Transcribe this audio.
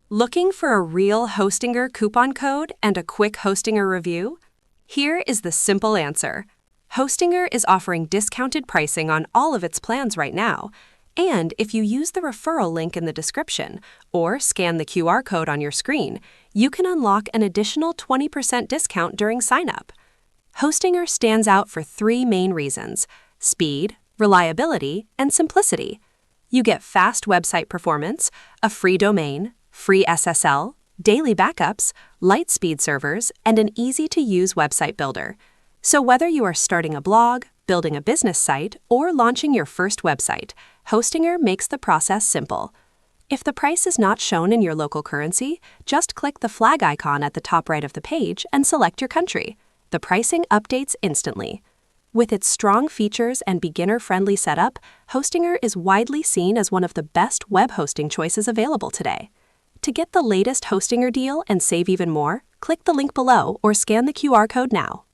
Looking for a real Hostinger coupon code and a quick Hostinger review? Here is the simple answer. Hostinger is offering discounted pricing on all of its plans right now, and if you use the referral link in the description or scan the QR code on your screen, you can unlock an additional 20% discount during sign-up. Hostinger stands out for three main reasons: speed, reliability, and simplicity. You get fast website performance, a free domain, free SSL, daily backups, LiteSpeed servers, and an easy-to-use website builder. So whether you are starting a blog, building a business site, or launching your first website, Hostinger makes the process simple. If the price is not shown in your local currency, just click the flag icon at the top right of the page and select your country. The pricing updates instantly. With its strong features and beginner-friendly setup, Hostinger is widely seen as one of the best web hosting choices available today. To get the latest Hostinger deal and save even more, click the link below or scan the QR code now.